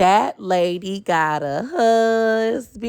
That lady got a husband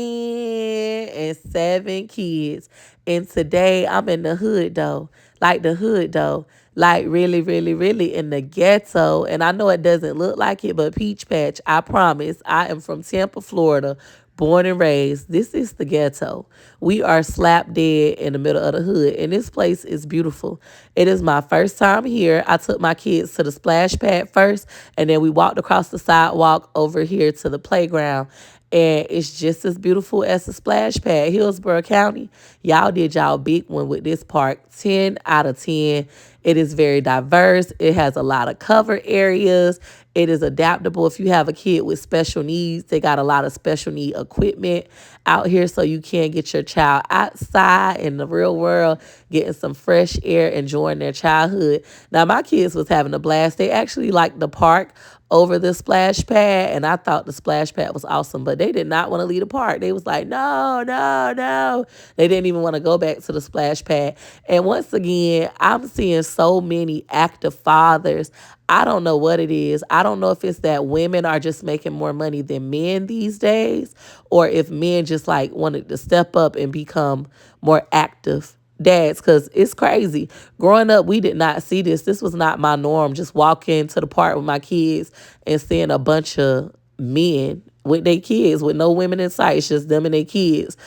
and 7 kids. And today I'm in the hood though. Like the hood though. Like really, really, really in the ghetto. And I know it doesn't look like it, but Peach Patch, I promise, I am from Tampa, Florida, born and raised. This is the ghetto. We are slap dead in the middle of the hood. And this place is beautiful. It is my first time here. I took my kids to the splash pad first, and then we walked across the sidewalk over here to the playground. And it's just as beautiful as the splash pad. Hillsborough County, y'all did y'all big one with this park. 10 out of 10. It is very diverse. It has a lot of cover areas. It is adaptable. If you have a kid with special needs, they got a lot of special need equipment out here so you can get your child outside in the real world, getting some fresh air, enjoying their childhood. Now, my kids was having a blast. They actually liked the park over the splash pad, and I thought the splash pad was awesome, but they did not want to leave the park. They was like, no, no, no. They didn't even want to go back to the splash pad. And once again, I'm seeing so many active fathers. I don't know what it is. I don't know if it's that women are just making more money than men these days, or if men just like wanted to step up and become more active dads, because it's crazy. Growing up, we did not see this. This was not my norm. Just walking to the park with my kids and seeing a bunch of men with their kids with no women in sight. It's just them and their kids.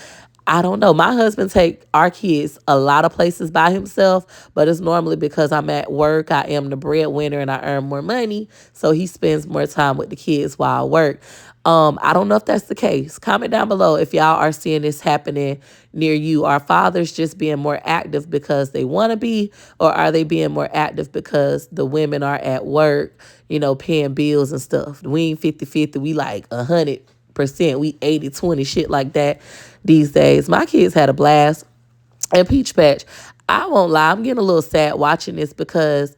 I don't know. My husband take our kids a lot of places by himself, but it's normally because I'm at work. I am the breadwinner and I earn more money, so he spends more time with the kids while I work. I don't know if that's the case. Comment down below if y'all are seeing this happening near you. Are fathers just being more active because they want to be, or are they being more active because the women are at work, paying bills and stuff? We ain't 50-50. We like 100%. We 80-20, shit like that these days. My kids had a blast. And Peach Patch, I won't lie, I'm getting a little sad watching this because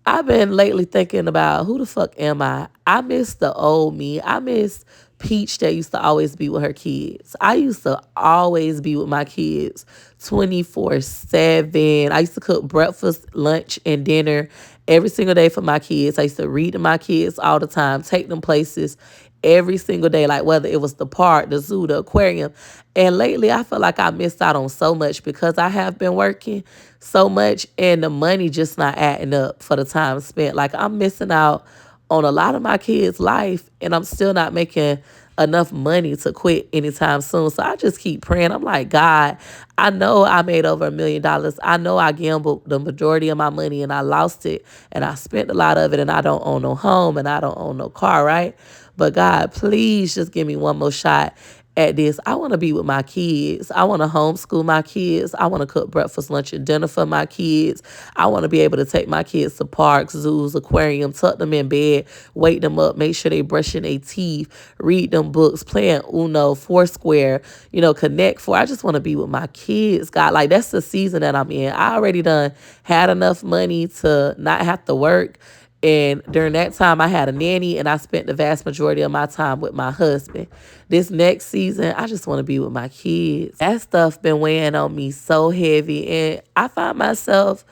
I've been lately thinking about who the fuck am I? I miss the old me. I miss Peach that used to always be with her kids. I used to always be with my kids 24/7. I used to cook breakfast, lunch, and dinner every single day for my kids. I used to read to my kids all the time, take them places every single day, like whether it was the park, the zoo, the aquarium. And lately, I feel like I missed out on so much because I have been working so much and the money just not adding up for the time spent. Like I'm missing out on a lot of my kids' life and I'm still not making enough money to quit anytime soon. So I just keep praying. I'm like, God, I know I made over $1 million. I know I gambled the majority of my money and I lost it and I spent a lot of it and I don't own no home and I don't own no car, right? But God, please just give me one more shot at this. I want to be with my kids. I want to homeschool my kids. I want to cook breakfast, lunch, and dinner for my kids. I want to be able to take my kids to parks, zoos, aquarium, tuck them in bed, wake them up, make sure they brushing their teeth, read them books, playing Uno, Foursquare, Connect Four. I just want to be with my kids, God. Like that's the season that I'm in. I already done had enough money to not have to work. And during that time, I had a nanny and I spent the vast majority of my time with my husband. This next season, I just want to be with my kids. That stuff been weighing on me so heavy. And I find myself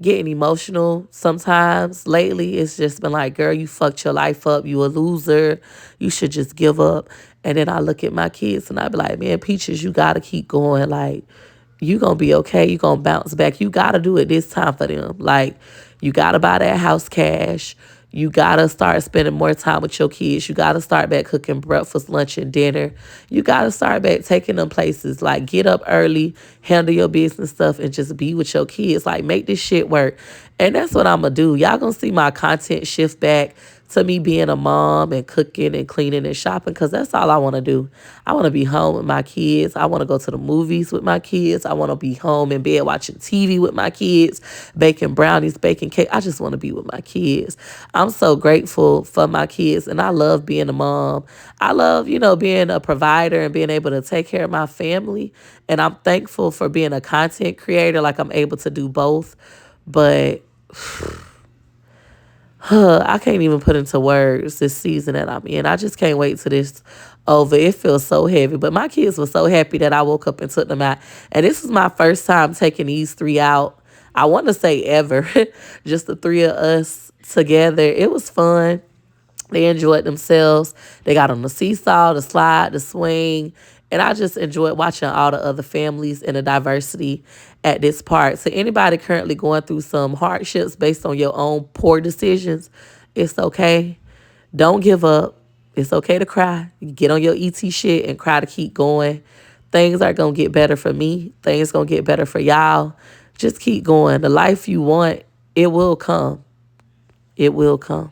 getting emotional sometimes. Lately, it's just been like, girl, you fucked your life up. You a loser. You should just give up. And then I look at my kids and I be like, man, Peaches, you got to keep going. Like, you gonna be okay. You gonna bounce back. You gotta do it this time for them. Like, you gotta buy that house cash. You gotta start spending more time with your kids. You gotta start back cooking breakfast, lunch, and dinner. You gotta start back taking them places. Like, get up early, handle your business stuff, and just be with your kids. Like, make this shit work. And that's what I'm gonna do. Y'all gonna see my content shift back to me being a mom and cooking and cleaning and shopping because that's all I want to do. I want to be home with my kids. I want to go to the movies with my kids. I want to be home in bed watching TV with my kids, baking brownies, baking cake. I just want to be with my kids. I'm so grateful for my kids and I love being a mom. I love, being a provider and being able to take care of my family. And I'm thankful for being a content creator. Like I'm able to do both. But I can't even put into words this season that I'm in. I just can't wait till this over. It feels so heavy. But my kids were so happy that I woke up and took them out. And this is my first time taking these three out. I want to say ever. Just the three of us together. It was fun. They enjoyed themselves. They got on the seesaw, the slide, the swing. And I just enjoyed watching all the other families and the diversity at this park. So anybody currently going through some hardships based on your own poor decisions, it's okay. Don't give up. It's okay to cry. You get on your ET shit and cry to keep going. Things are going to get better for me. Things going to get better for y'all. Just keep going. The life you want, it will come. It will come.